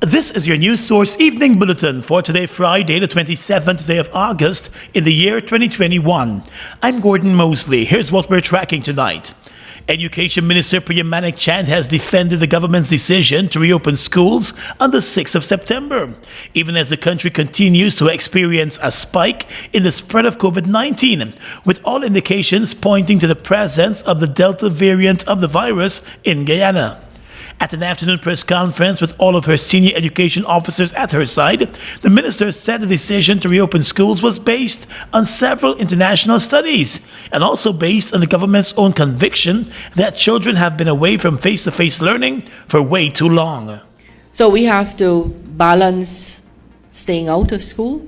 This is your news source evening bulletin for today, Friday, the 27th day of August in the year 2021. I'm Gordon Mosley. Here's what we're tracking tonight. Education Minister Priya Manik Chand has defended the government's decision to reopen schools on the 6th of September, even as the country continues to experience a spike in the spread of COVID-19, with all indications pointing to the presence of the Delta variant of the virus in Guyana. At an afternoon press conference with all of her senior education officers at her side, the minister said the decision to reopen schools was based on several international studies and also based on the government's own conviction that children have been away from face-to-face learning for way too long. So we have to balance staying out of school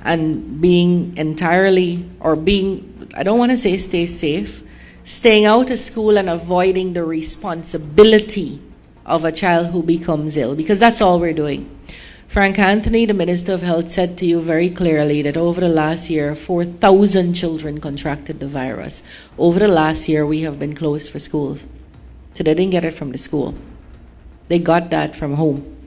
and being entirely, I don't want to say stay safe, staying out of school and avoiding the responsibility of a child who becomes ill, because that's all we're doing. Frank Anthony, the Minister of Health, said to you very clearly that over the last year, 4,000 children contracted the virus. Over the last year, we have been closed for schools. So they didn't get it from the school. They got that from home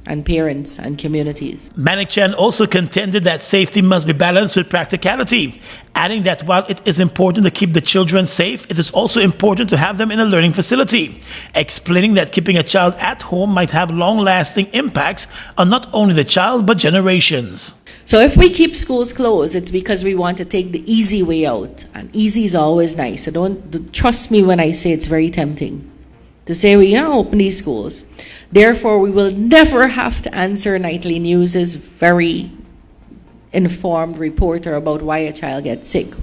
and parents and communities. Manik Chand also contended that safety must be balanced with practicality, adding that while it is important to keep the children safe, it is also important to have them in a learning facility, explaining that keeping a child at home might have long-lasting impacts on not only the child but generations. So if we keep schools closed, it's because we want to take the easy way out, and easy is always nice. So don't trust me when I say it's very tempting to say we now open these schools. Therefore, we will never have to answer nightly news's very informed reporter about why a child gets sick.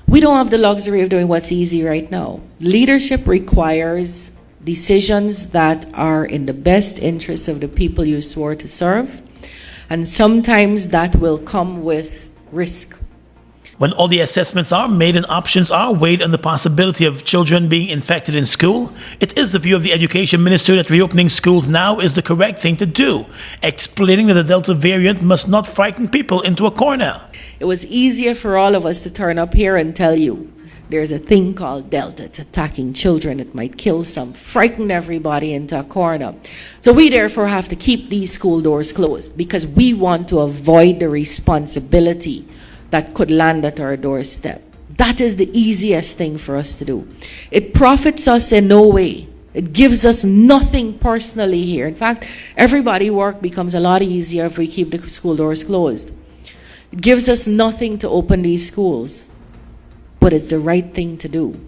We don't have the luxury of doing what's easy right now. Leadership requires decisions that are in the best interest of the people you swore to serve, and sometimes that will come with risk. When all the assessments are made and options are weighed on the possibility of children being infected in school, it is the view of the Education Minister that reopening schools now is the correct thing to do, explaining that the Delta variant must not frighten people into a corner. It was easier for all of us to turn up here and tell you there's a thing called Delta. It's attacking children. It might kill some, frighten everybody into a corner. So we therefore have to keep these school doors closed because we want to avoid the responsibility that could land at our doorstep. That is the easiest thing for us to do. It profits us in no way. It gives us nothing personally here. In fact, everybody's work becomes a lot easier if we keep the school doors closed. It gives us nothing to open these schools, but it's the right thing to do,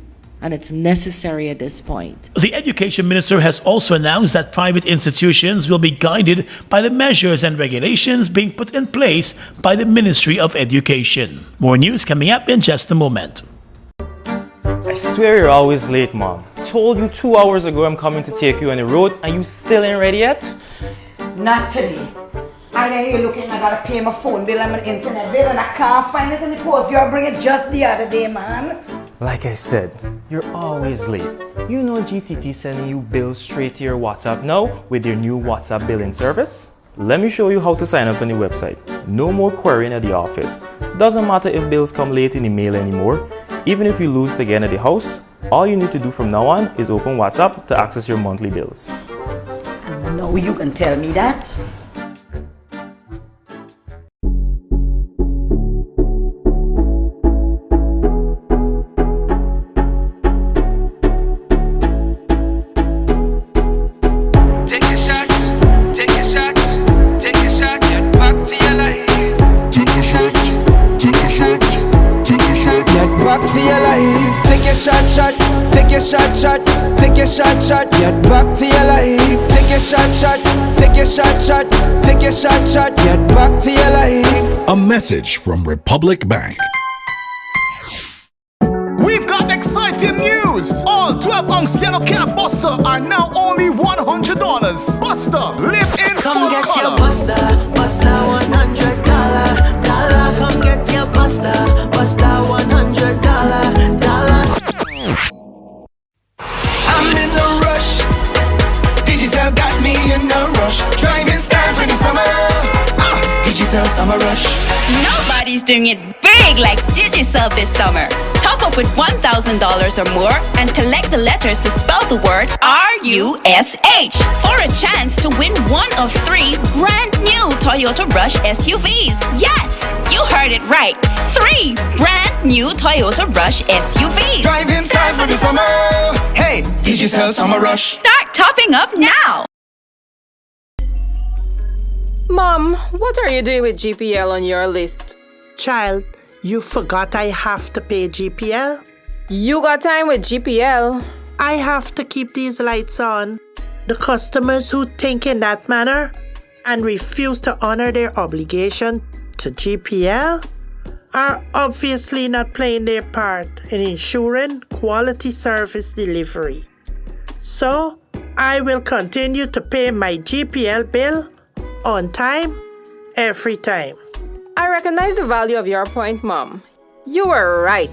and it's necessary at this point. The Education Minister has also announced that private institutions will be guided by the measures and regulations being put in place by the Ministry of Education. More news coming up in just a moment. I swear you're always late, Mom. Told you 2 hours ago I'm coming to take you on the road and you still ain't ready yet? Not today. I hear you looking, I gotta pay my phone bill and my internet bill and I can't find it in the post. You bring it just the other day, man. Like I said, you're always late. You know GTT sending you bills straight to your WhatsApp now with their new WhatsApp billing service? Let me show you how to sign up on the website. No more querying at the office. Doesn't matter if bills come late in the mail anymore. Even if you lose it again at the house, all you need to do from now on is open WhatsApp to access your monthly bills. No, you can tell me that. Take your shot, take your shot, get back to your life. Take your shot, take your shot, take your shot, get back to your life. A message from Republic Bank. We've got exciting news! All 12-ounce yellow cab Buster are now only $100. Buster, live in come full get color. Your Buster $100. Come get your Buster $100. I'm in a rush. Digital got me in a rush. Driving style for the summer. Digital summer rush. Nobody's doing it big like Digicel this summer. Top up with $1,000 or more and collect the letters to spell the word RUSH for a chance to win one of 3 brand new Toyota Rush SUVs. Yes, you heard it right. 3 brand new Toyota Rush SUVs. Driving style for the summer. Hey, Digicel Summer Rush. Start topping up now. Mom, what are you doing with GPL on your list? Child, you forgot I have to pay GPL? You got time with GPL. I have to keep these lights on. The customers who think in that manner and refuse to honor their obligation to GPL are obviously not playing their part in ensuring quality service delivery. So, I will continue to pay my GPL bill on time, every time. I recognize the value of your point, Mom. You were right.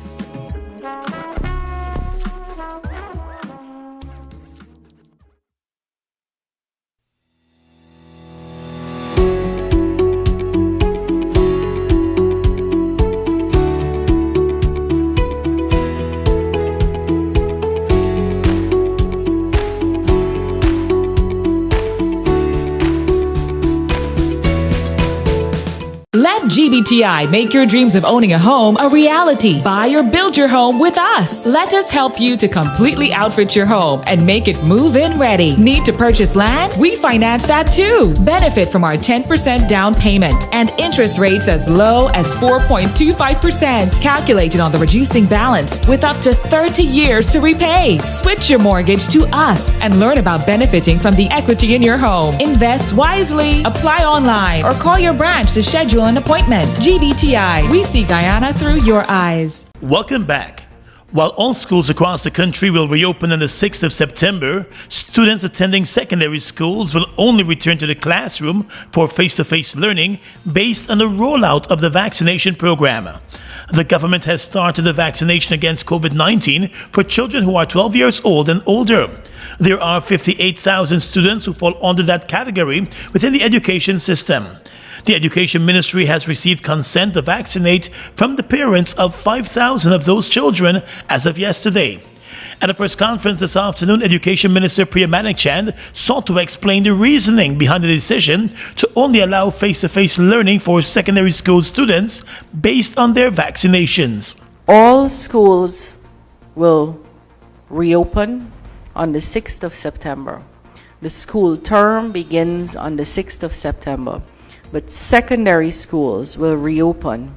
Let GBTI make your dreams of owning a home a reality. Buy or build your home with us. Let us help you to completely outfit your home and make it move-in ready. Need to purchase land? We finance that too. Benefit from our 10% down payment and interest rates as low as 4.25%. Calculated on the reducing balance with up to 30 years to repay. Switch your mortgage to us and learn about benefiting from the equity in your home. Invest wisely. Apply online or call your branch to schedule an appointment. GBTI, we see Guyana through your eyes. Welcome back. While all schools across the country will reopen on the 6th of September, students attending secondary schools will only return to the classroom for face-to-face learning based on the rollout of the vaccination program. The government has started the vaccination against COVID-19 for children who are 12 years old and older. There are 58,000 students who fall under that category within the education system. The Education Ministry has received consent to vaccinate from the parents of 5,000 of those children as of yesterday. At a press conference this afternoon, Education Minister Priya Manikchand sought to explain the reasoning behind the decision to only allow face-to-face learning for secondary school students based on their vaccinations. All schools will reopen on the 6th of September. The school term begins on the 6th of September. But secondary schools will reopen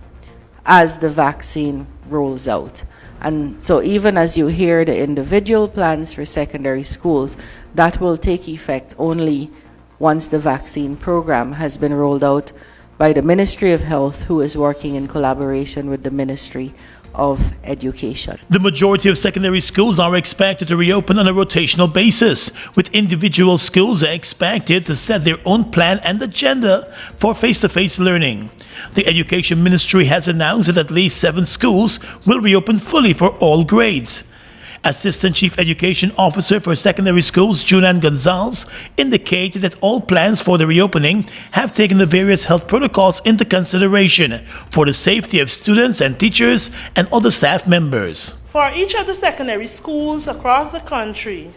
as the vaccine rolls out. And so even as you hear the individual plans for secondary schools, that will take effect only once the vaccine program has been rolled out by the Ministry of Health, who is working in collaboration with the Ministry of Education. The majority of secondary schools are expected to reopen on a rotational basis, with individual schools expected to set their own plan and agenda for face-to-face learning. The Education Ministry has announced that at least 7 schools will reopen fully for all grades. Assistant Chief Education Officer for Secondary Schools, Junan Gonzalez, indicated that all plans for the reopening have taken the various health protocols into consideration for the safety of students and teachers and other staff members. For each of the secondary schools across the country,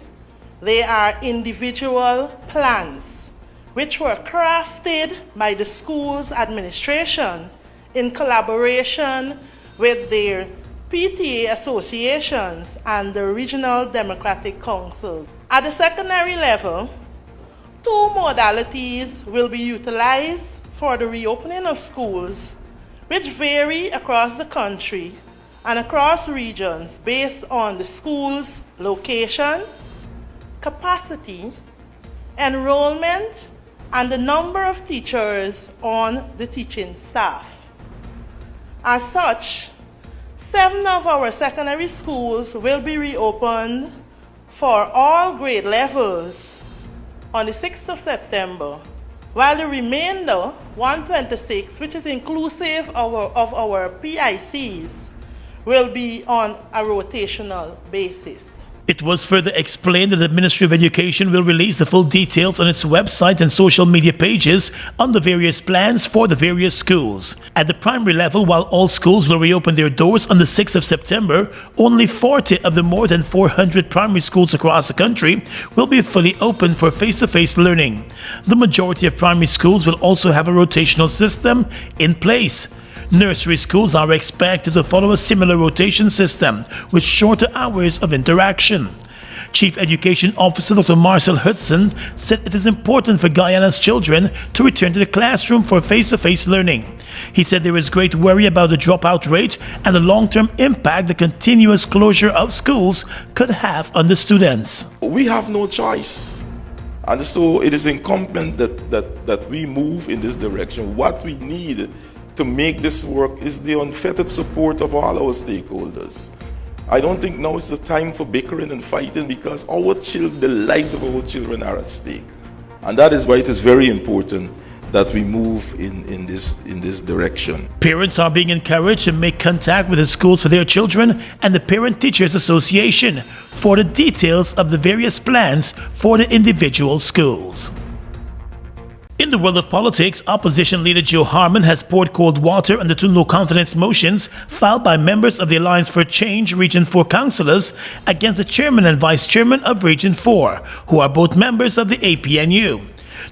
there are individual plans which were crafted by the school's administration in collaboration with their PTA associations and the regional democratic councils. At the secondary level, 2 modalities will be utilized for the reopening of schools, which vary across the country and across regions based on the school's location, capacity, enrollment, and the number of teachers on the teaching staff. As such, 7 of our secondary schools will be reopened for all grade levels on the 6th of September, while the remainder, 126, which is inclusive of our PICs, will be on a rotational basis. It was further explained that the Ministry of Education will release the full details on its website and social media pages on the various plans for the various schools. At the primary level, while all schools will reopen their doors on the 6th of September, only 40 of the more than 400 primary schools across the country will be fully open for face-to-face learning. The majority of primary schools will also have a rotational system in place. Nursery schools are expected to follow a similar rotation system with shorter hours of interaction. Chief Education Officer Dr. Marcel Hudson said it is important for Guyana's children to return to the classroom for face-to-face learning. He said there is great worry about the dropout rate and the long-term impact the continuous closure of schools could have on the students. We have no choice. And so it is incumbent that we move in this direction. What we need to make this work is the unfettered support of all our stakeholders. I don't think now is the time for bickering and fighting, because the lives of our children are at stake. And that is why it is very important that we move in this direction. Parents are being encouraged to make contact with the schools for their children and the Parent Teachers Association for the details of the various plans for the individual schools. In the world of politics, opposition leader Joe Harmon has poured cold water on the 2 no-confidence motions filed by members of the Alliance for Change Region 4 councillors against the chairman and vice chairman of Region 4, who are both members of the APNU.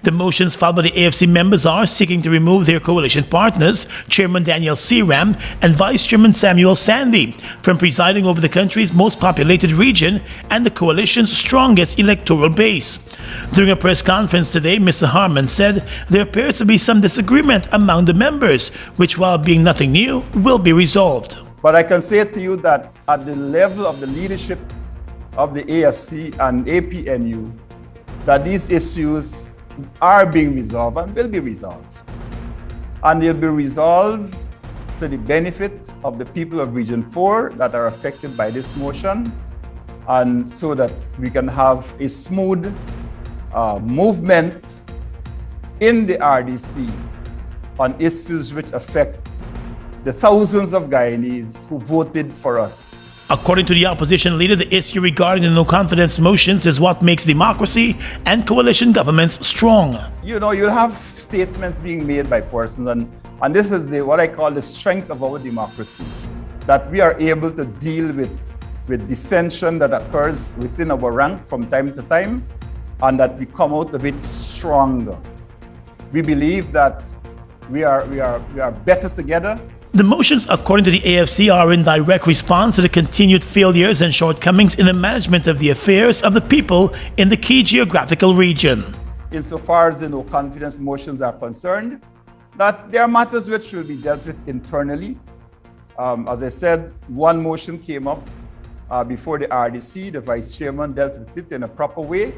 The motions filed by the AFC members are seeking to remove their coalition partners, Chairman Daniel Searam and Vice Chairman Samuel Sandy, from presiding over the country's most populated region and the coalition's strongest electoral base. During a press conference today, Mr. Harmon said there appears to be some disagreement among the members, which, while being nothing new, will be resolved. But I can say to you that at the level of the leadership of the AFC and APNU, that these issues are being resolved and will be resolved. And they'll be resolved to the benefit of the people of Region 4 that are affected by this motion, and so that we can have a smooth movement in the RDC on issues which affect the thousands of Guyanese who voted for us. According to the opposition leader, the issue regarding the no-confidence motions is what makes democracy and coalition governments strong. You know, you'll have statements being made by persons, and this is what I call the strength of our democracy, that we are able to deal with dissension that occurs within our rank from time to time, and that we come out of it stronger. We believe that we are better together. The motions, according to the AFC, are in direct response to the continued failures and shortcomings in the management of the affairs of the people in the key geographical region. Insofar as the no-confidence motions are concerned, that there are matters which will be dealt with internally. As I said, one motion came up before the RDC. The vice chairman dealt with it in a proper way,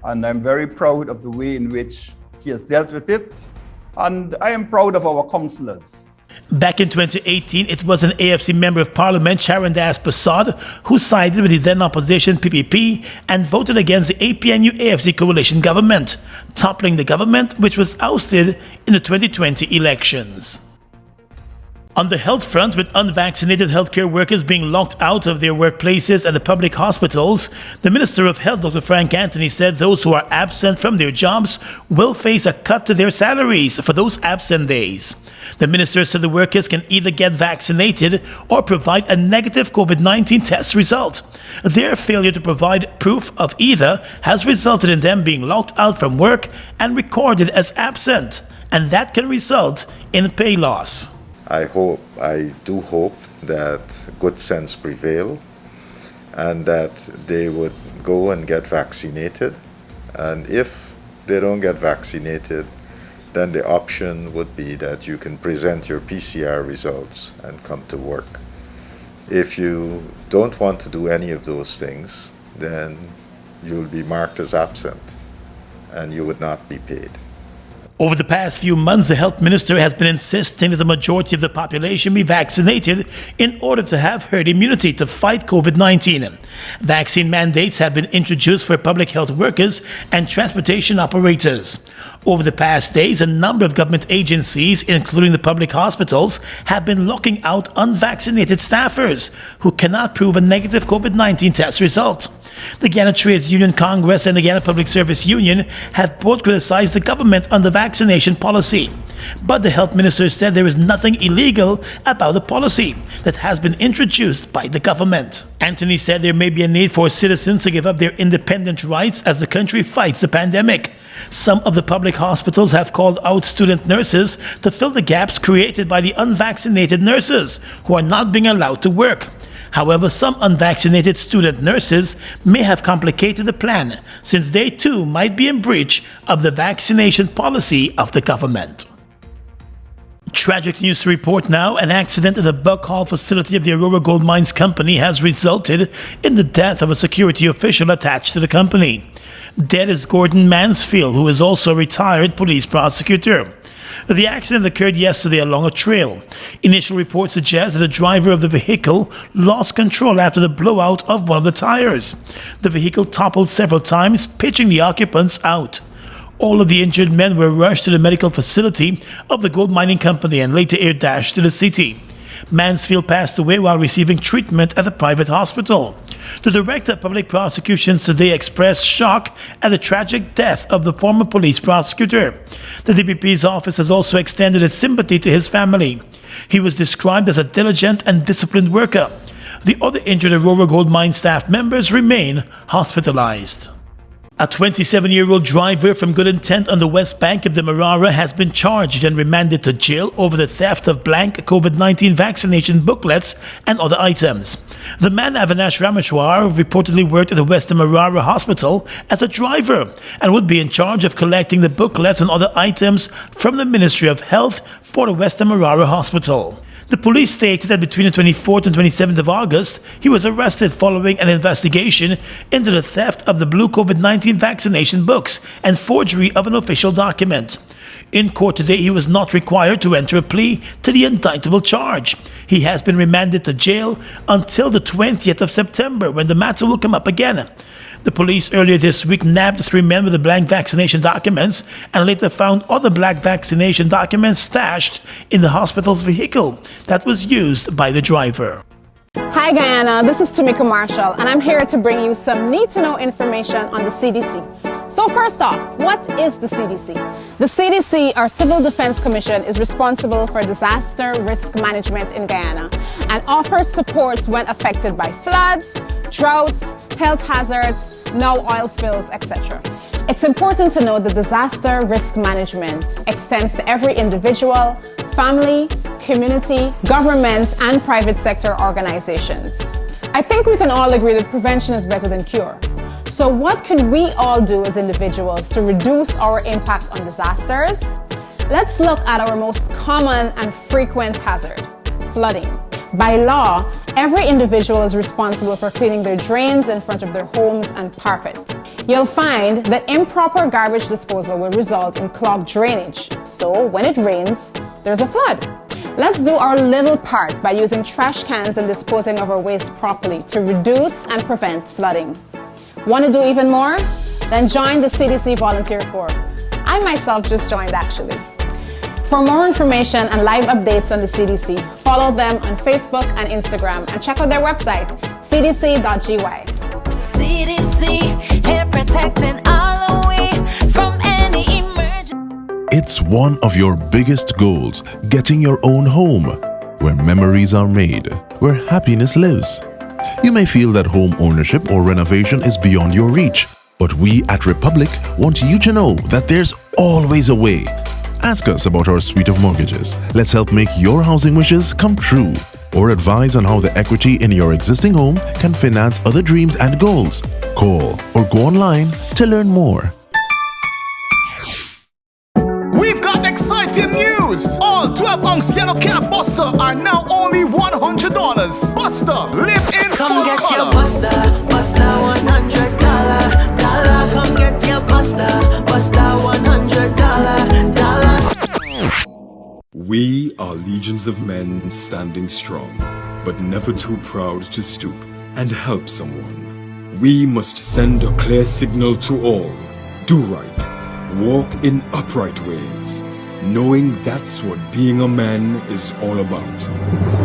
and I'm very proud of the way in which he has dealt with it, and I am proud of our councillors. Back in 2018, it was an AFC Member of Parliament, Sharon Das Prasad, who sided with the then opposition PPP and voted against the APNU-AFC coalition government, toppling the government which was ousted in the 2020 elections. On the health front, with unvaccinated healthcare workers being locked out of their workplaces at the public hospitals, the Minister of Health, Dr. Frank Anthony, said those who are absent from their jobs will face a cut to their salaries for those absent days. The minister said the workers can either get vaccinated or provide a negative COVID-19 test result. Their failure to provide proof of either has resulted in them being locked out from work and recorded as absent, and that can result in pay loss. I do hope that good sense prevail and that they would go and get vaccinated. And if they don't get vaccinated, then the option would be that you can present your PCR results and come to work. If you don't want to do any of those things, then you'll be marked as absent and you would not be paid. Over the past few months, the health minister has been insisting that the majority of the population be vaccinated in order to have herd immunity to fight COVID-19. Vaccine mandates have been introduced for public health workers and transportation operators. Over the past days, a number of government agencies, including the public hospitals, have been locking out unvaccinated staffers who cannot prove a negative COVID-19 test result. The Guyana Trades Union Congress and the Guyana Public Service Union have both criticized the government on the vaccination policy. But the health minister said there is nothing illegal about the policy that has been introduced by the government. Anthony said there may be a need for citizens to give up their independent rights as the country fights the pandemic. Some of the public hospitals have called out student nurses to fill the gaps created by the unvaccinated nurses who are not being allowed to work. However, some unvaccinated student nurses may have complicated the plan, since they too might be in breach of the vaccination policy of the government. Tragic news to report now. An accident at the Buck Hall facility of the Aurora Gold Mines Company has resulted in the death of a security official attached to the company. Dead is Gordon Mansfield, who is also a retired police prosecutor. The accident occurred yesterday along a trail. Initial reports suggest that the driver of the vehicle lost control after the blowout of one of the tires. The vehicle toppled several times, pitching the occupants out. All of the injured men were rushed to the medical facility of the gold mining company and later air dashed to the city. Mansfield passed away while receiving treatment at a private hospital. The Director of Public Prosecutions today expressed shock at the tragic death of the former police prosecutor. The DPP's office has also extended its sympathy to his family. He was described as a diligent and disciplined worker. The other injured Aurora Gold Mine staff members remain hospitalized. A 27-year-old driver from Good Intent on the west bank of the Marara has been charged and remanded to jail over the theft of blank COVID-19 vaccination booklets and other items. The man, Avinash Rameshwar, reportedly worked at the Western Marara Hospital as a driver and would be in charge of collecting the booklets and other items from the Ministry of Health for the Western Marara Hospital. The police stated that between the 24th and 27th of August, he was arrested following an investigation into the theft of the blue COVID-19 vaccination books and forgery of an official document. In court today, he was not required to enter a plea to the indictable charge. He has been remanded to jail until the 20th of September, when the matter will come up again. The police earlier this week nabbed the 3 men with the blank vaccination documents and later found other black vaccination documents stashed in the hospital's vehicle that was used by the driver. Hi Guyana, this is Tamika Marshall and I'm here to bring you some need-to-know information on the CDC. So first off, what is the CDC? The CDC, our Civil Defense Commission, is responsible for disaster risk management in Guyana and offers support when affected by floods, droughts, health hazards, now oil spills, etc. It's important to know that disaster risk management extends to every individual, family, community, government, and private sector organizations. I think we can all agree that prevention is better than cure. So what can we all do as individuals to reduce our impact on disasters? Let's look at our most common and frequent hazard, flooding. By law, every individual is responsible for cleaning their drains in front of their homes and parapet. You'll find that improper garbage disposal will result in clogged drainage. So when it rains, there's a flood. Let's do our little part by using trash cans and disposing of our waste properly to reduce and prevent flooding. Want to do even more? Then join the CDC Volunteer Corps. I myself just joined actually. For more information and live updates on the CDC, follow them on Facebook and Instagram and check out their website, cdc.gy. CDC, here protecting all the way from any emergency. It's one of your biggest goals, getting your own home, where memories are made, where happiness lives. You may feel that home ownership or renovation is beyond your reach, but we at Republic want you to know that there's always a way. Ask us about our suite of mortgages. Let's help make your housing wishes come true. Or advise on how the equity in your existing home can finance other dreams and goals. Call or go online to learn more. We've got exciting news! All 12-ounce yellow cab Buster are now only $100. Buster, live in Come full get color. your Buster, Buster $100. Come get your Buster, Buster $100. We are legions of men standing strong, but never too proud to stoop and help someone. We must send a clear signal to all. Do right. Walk in upright ways, knowing that's what being a man is all about.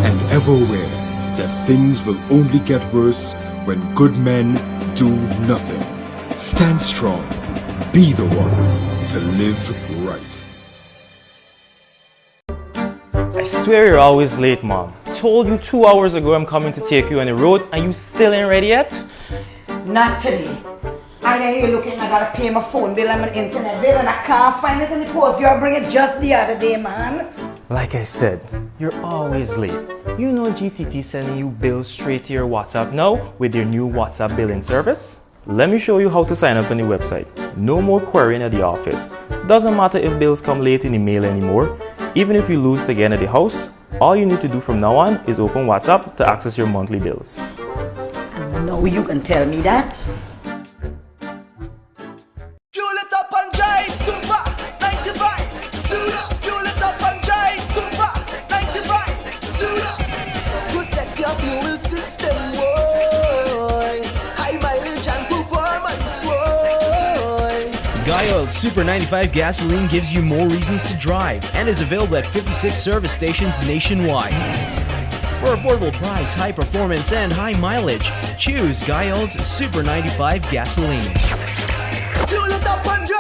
And ever aware that things will only get worse when good men do nothing. Stand strong. Be the one to live right. I swear you're always late, Mom. Told you 2 hours ago I'm coming to take you on the road and you still ain't ready yet? Not today. I hear you looking, I gotta pay my phone bill and my internet bill and I can't find it in the post. You bring it just the other day, man. Like I said, you're always late. You know GTT sending you bills straight to your WhatsApp now with their new WhatsApp billing service? Let me show you how to sign up on the website. No more querying at the office. Doesn't matter if bills come late in the mail anymore. Even if you lose it again at the house, all you need to do from now on is open WhatsApp to access your monthly bills. No, you can tell me that. Fuel it up and drive, super 95. Tune up, fuel it up and drive, super 95. Tune up, protect your fuel system, boy. High mileage and performance, boy. Guy Oil's Super 95 gasoline gives you more reasons to drive and is available at 56 service stations nationwide. For affordable price, high performance, and high mileage, choose Guy Oil's Super 95 gasoline. Fuel it up and drive.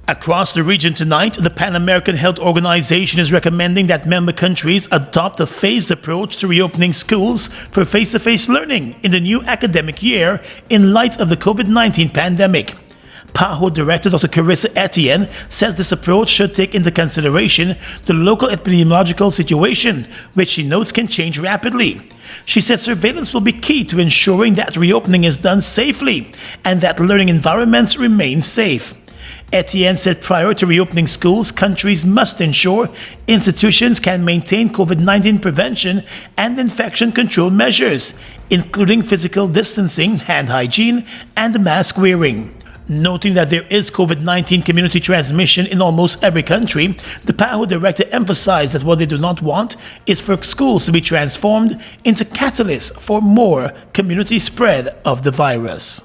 Across the region tonight, the Pan American Health Organization is recommending that member countries adopt a phased approach to reopening schools for face-to-face learning in the new academic year in light of the COVID-19 pandemic. PAHO Director Dr. Carissa Etienne says this approach should take into consideration the local epidemiological situation, which she notes can change rapidly. She says surveillance will be key to ensuring that reopening is done safely and that learning environments remain safe. Etienne said prior to reopening schools, countries must ensure institutions can maintain COVID-19 prevention and infection control measures, including physical distancing, hand hygiene, and mask wearing. Noting that there is COVID-19 community transmission in almost every country, the PAHO director emphasized that what they do not want is for schools to be transformed into catalysts for more community spread of the virus.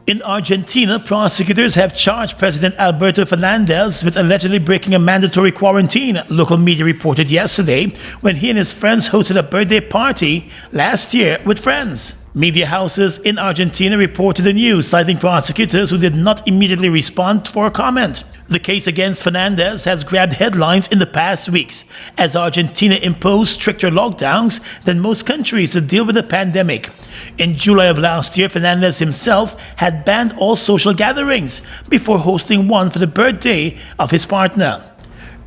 In Argentina, prosecutors have charged President Alberto Fernandez with allegedly breaking a mandatory quarantine, local media reported yesterday, when he and his friends hosted a birthday party last year with friends. Media houses in Argentina reported the news, citing prosecutors who did not immediately respond for a comment. The case against Fernandez has grabbed headlines in the past weeks, as Argentina imposed stricter lockdowns than most countries to deal with the pandemic. In July of last year, Fernandez himself had banned all social gatherings before hosting one for the birthday of his partner.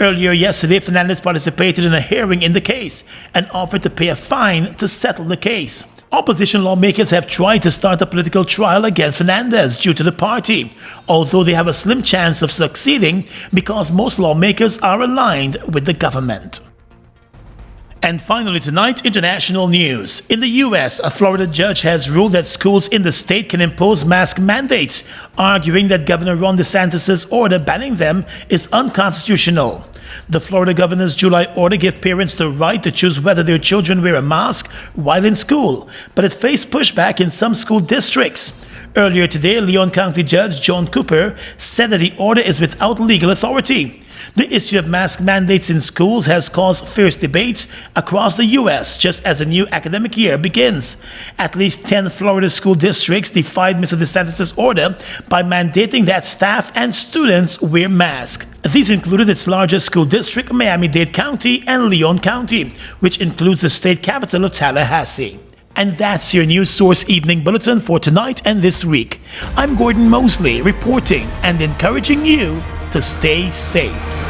Earlier yesterday, Fernandez participated in a hearing in the case and offered to pay a fine to settle the case. Opposition lawmakers have tried to start a political trial against Fernandez due to the party, although they have a slim chance of succeeding because most lawmakers are aligned with the government. And finally tonight, international news. In the U.S., a Florida judge has ruled that schools in the state can impose mask mandates, arguing that Governor Ron DeSantis' order banning them is unconstitutional. The Florida governor's July order gave parents the right to choose whether their children wear a mask while in school, but it faced pushback in some school districts. Earlier today, Leon County Judge John Cooper said that the order is without legal authority. The issue of mask mandates in schools has caused fierce debates across the U.S. just as the new academic year begins. At least 10 Florida school districts defied Mr. DeSantis' order by mandating that staff and students wear masks. These included its largest school district, Miami-Dade County, and Leon County, which includes the state capital of Tallahassee. And that's your News Source Evening Bulletin for tonight and this week. I'm Gordon Mosley, reporting and encouraging you to stay safe.